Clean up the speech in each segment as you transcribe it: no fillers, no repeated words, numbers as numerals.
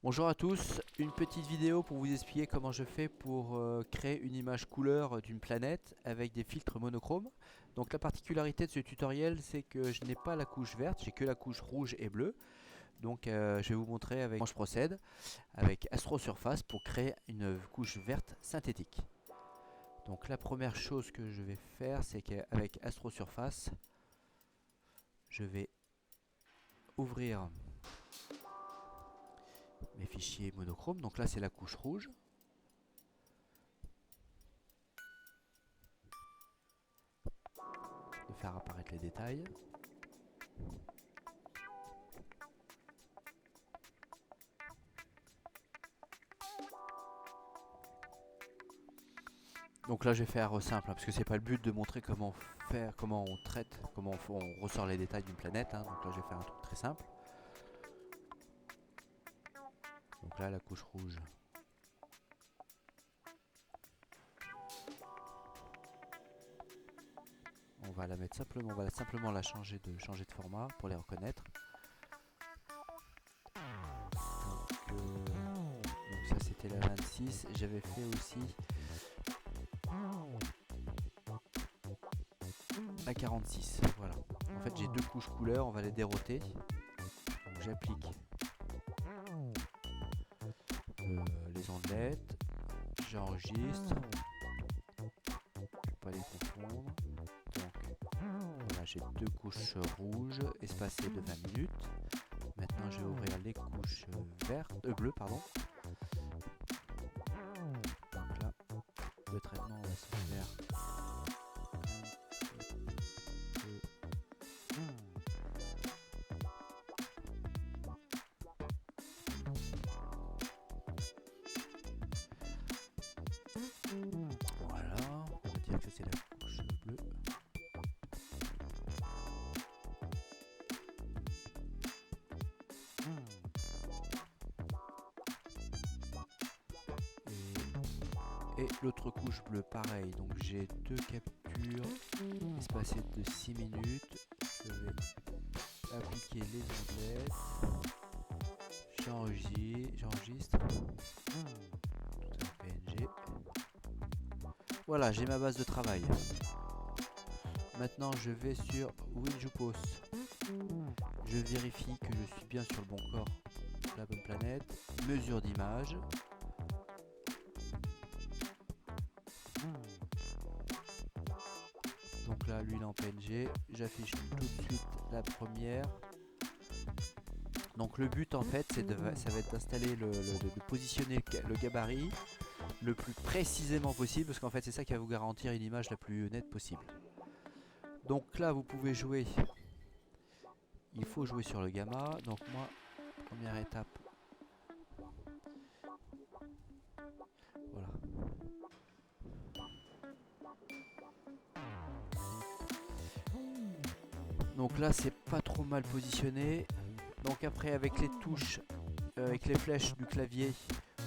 Bonjour à tous, une petite vidéo pour vous expliquer comment je fais pour créer une image couleur d'une planète avec des filtres monochromes. Donc la particularité de ce tutoriel, c'est que je n'ai pas la couche verte, j'ai que la couche rouge et bleue. Donc je vais vous montrer avec comment je procède avec Astro Surface pour créer une couche verte synthétique. Donc la première chose que je vais faire, c'est qu'avec Astro Surface, je vais ouvrir mes fichiers monochromes. Donc là c'est la couche rouge. De faire apparaître les détails. Donc là je vais faire simple parce que c'est pas le but de montrer comment faire, comment on traite, comment on ressort les détails d'une planète. Donc là je vais faire un truc très simple. Donc là la couche rouge. On va la mettre simplement, on va simplement la changer de format pour les reconnaître. Donc ça c'était la 26. J'avais fait aussi la 46. Voilà. En fait j'ai deux couches couleurs, on va les déroter. Donc j'applique les ondelettes, j'enregistre, pas les confondre. Donc voilà, j'ai deux couches rouges espacées de 20 minutes. Maintenant je vais ouvrir les couches bleues pardon. Donc là le traitement va se faire voilà, on va dire que c'est la couche bleue. Et l'autre couche bleue pareil, donc j'ai deux captures espacées de 6 minutes. Je vais appliquer les ondelettes, j'enregistre tout un PNG. Voilà, j'ai ma base de travail. Maintenant je vais sur WinJupos. Je vérifie que je suis bien sur le bon corps, la bonne planète. Mesure d'image. Donc là, l'huile en PNG. J'affiche tout de suite la première. Donc le but en fait, ça va être d'installer de positionner le gabarit le plus précisément possible, parce qu'en fait c'est ça qui va vous garantir une image la plus nette possible. Donc là vous pouvez jouer, il faut jouer sur le gamma. Donc moi, première étape, voilà. Donc là c'est pas trop mal positionné. Donc après avec les touches, avec les flèches du clavier,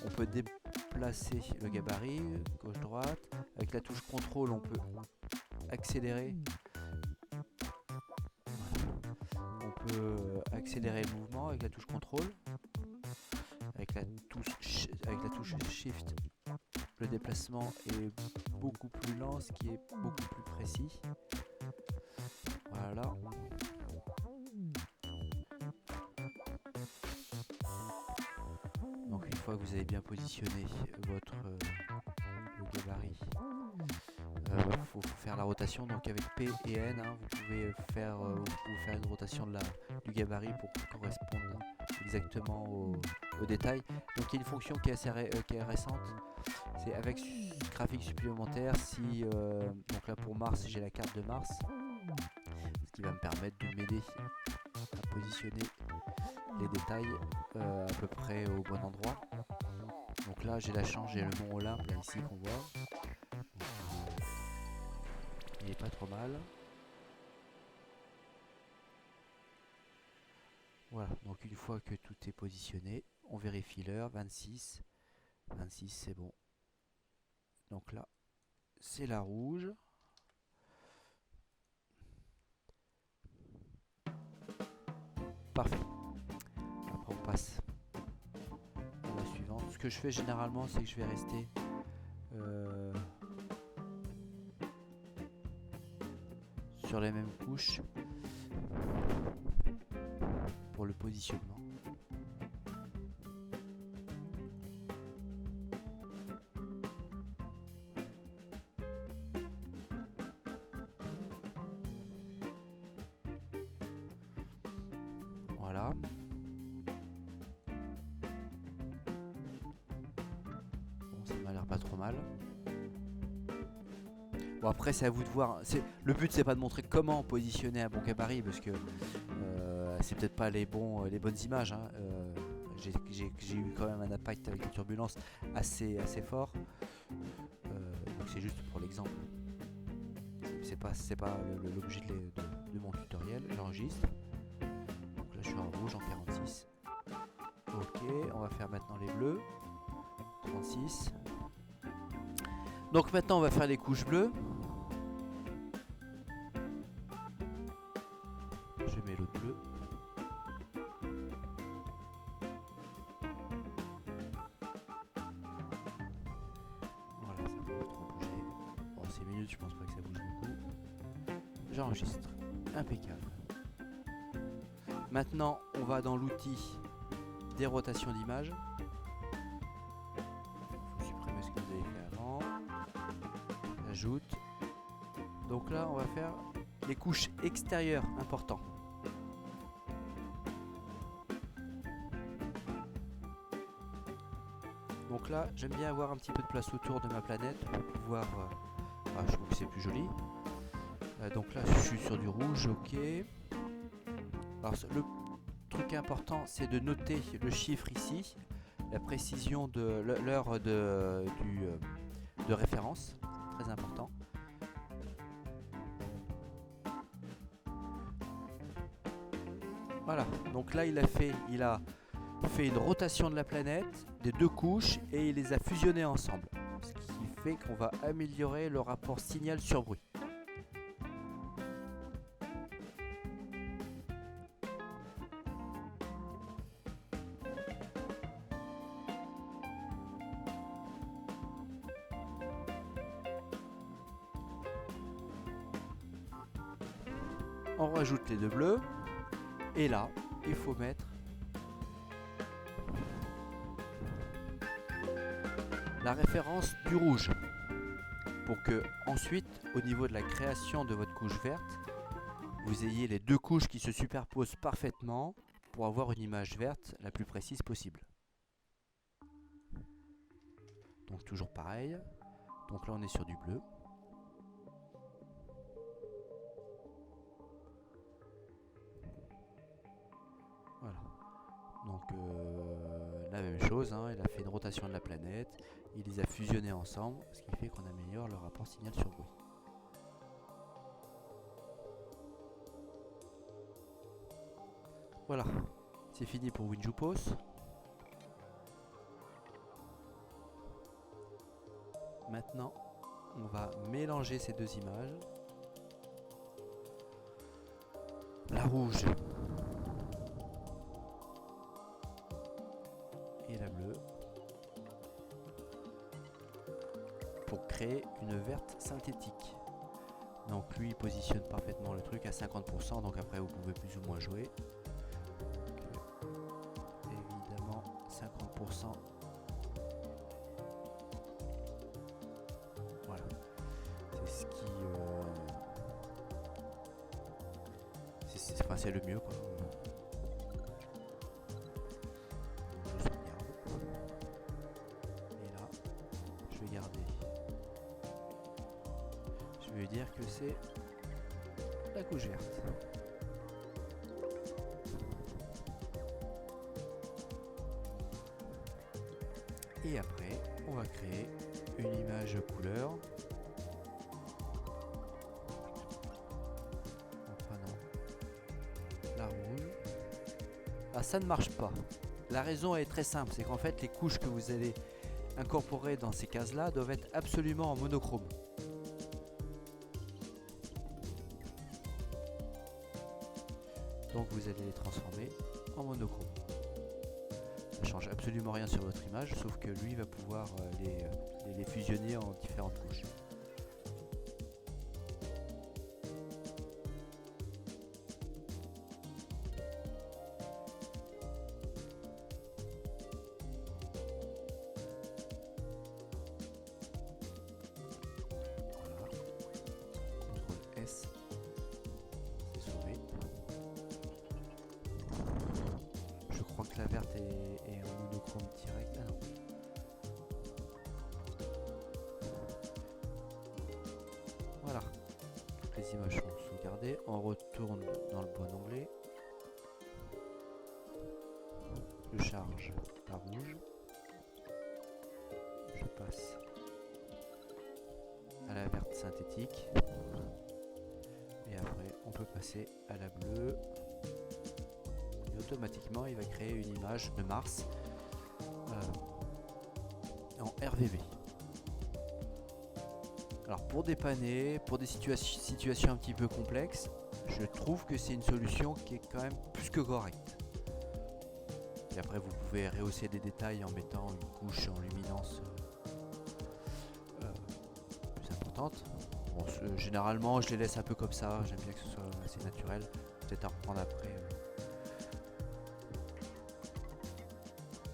on peut déplacer le gabarit, gauche-droite. Avec la touche contrôle on peut accélérer. On peut accélérer le mouvement avec la touche contrôle. Avec la touche shift, le déplacement est beaucoup plus lent, ce qui est beaucoup plus précis. Voilà. Donc une fois que vous avez bien positionné votre le gabarit, faut faire la rotation. Donc avec P et N, vous pouvez faire une rotation du gabarit pour correspondre exactement au détail. Donc il y a une fonction qui est récente, c'est avec graphique supplémentaire. Si donc là pour Mars, j'ai la carte de Mars, ce qui va me permettre de m'aider à positionner les détails à peu près au bon endroit. Donc là j'ai la chance, j'ai le mont Olympe là ici qu'on voit. Il est pas trop mal. Voilà, donc une fois que tout est positionné, on vérifie l'heure, 26. 26 c'est bon. Donc là, c'est la rouge. Parfait. Après on passe que je fais généralement, c'est que je vais rester sur les mêmes couches pour le positionnement. Voilà. Bon, ça m'a l'air pas trop mal. Bon, après c'est à vous de voir. Le but c'est pas de montrer comment positionner un bon gabarit parce que c'est peut-être pas les bonnes images. Hein. J'ai eu quand même un impact avec les turbulences assez fort. Donc c'est juste pour l'exemple. C'est pas l'objet de mon tutoriel. J'enregistre. Donc là je suis en rouge en 46. Ok, on va faire maintenant les bleus. 36. Donc maintenant on va faire les couches bleues. Je mets l'autre bleu. Voilà, ça peut pas trop bouger. Bon, 6 minutes, je pense pas que ça bouge beaucoup. J'enregistre. Impeccable. Maintenant, on va dans l'outil des rotations d'image. Il faut supprimer ce que vous avez fait avant. Ajoute. Donc là, on va faire les couches extérieures importantes. Donc là, j'aime bien avoir un petit peu de place autour de ma planète pour pouvoir... je trouve que c'est plus joli. Donc là, je suis sur du rouge, ok. Alors, le truc important, c'est de noter le chiffre ici, la précision de l'heure de référence, très important. Voilà, donc là il a fait une rotation de la planète, des deux couches, et il les a fusionnés ensemble. Ce qui fait qu'on va améliorer le rapport signal sur bruit. On rajoute les deux bleus, et là il faut mettre la référence du rouge pour que ensuite au niveau de la création de votre couche verte vous ayez les deux couches qui se superposent parfaitement pour avoir une image verte la plus précise possible. Donc toujours pareil, donc là on est sur du bleu. Voilà. Donc la même chose, hein, il a fait une rotation de la planète, il les a fusionnés ensemble, ce qui fait qu'on améliore le rapport signal sur bruit. Voilà, c'est fini pour WinJupos. Maintenant, on va mélanger ces deux images. La rouge et la bleue pour créer une verte synthétique. Donc lui il positionne parfaitement le truc à 50%, donc après vous pouvez plus ou moins jouer. Donc, évidemment 50%. Voilà. C'est ce qui c'est le mieux quoi. Je sauvegarde. Et là, je vais garder. Je vais dire que c'est la couche verte. Et après, on va créer une image couleur. En prenant la rouge. Ah, ça ne marche pas. La raison est très simple, c'est qu'en fait les couches que vous allez incorporer dans ces cases-là doivent être absolument en monochrome. Donc vous allez les transformer en monochrome. Ça change absolument rien sur votre image, sauf que lui va pouvoir les fusionner en différentes couches. S, c'est sauvé. Je crois que la verte est en monochrome direct. Ah non. Voilà. Toutes les images sont sauvegardées. On retourne dans le bon onglet. Je charge la rouge. Je passe à la verte synthétique. Et après, on peut passer à la bleue. Et automatiquement, il va créer une image de Mars en RVB. Alors pour dépanner, pour des situations un petit peu complexes, je trouve que c'est une solution qui est quand même plus que correcte. Et après, vous pouvez rehausser des détails en mettant une couche en luminance plus importante. Bon, généralement, je les laisse un peu comme ça. J'aime bien que ce soit assez naturel. Peut-être à reprendre après.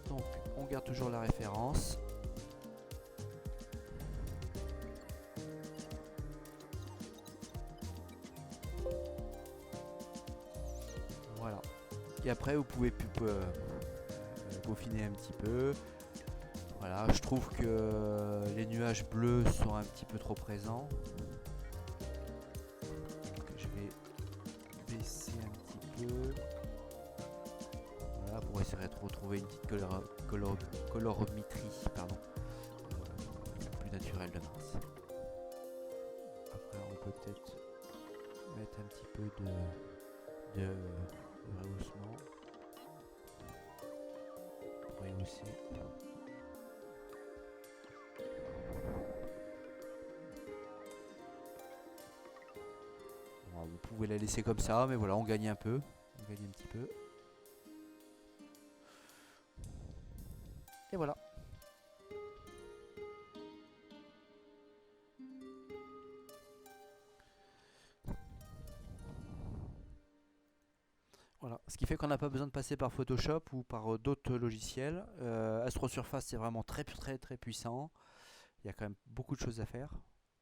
Donc, on garde toujours la référence. Voilà. Et après, vous pouvez peaufiner un petit peu. Voilà, je trouve que les nuages bleus sont un petit peu trop présents. Donc, je vais baisser un petit peu. Voilà, pour essayer de retrouver une petite colorimétrie, pardon, plus naturelle de Mars. Après, on peut peut-être mettre un petit peu de rehaussement pour rehausser. Bon, vous pouvez la laisser comme ça, mais voilà, on gagne un peu, on gagne un petit peu. Et voilà. Voilà, ce qui fait qu'on n'a pas besoin de passer par Photoshop ou par d'autres logiciels. Astrosurface, c'est vraiment très puissant. Il y a quand même beaucoup de choses à faire.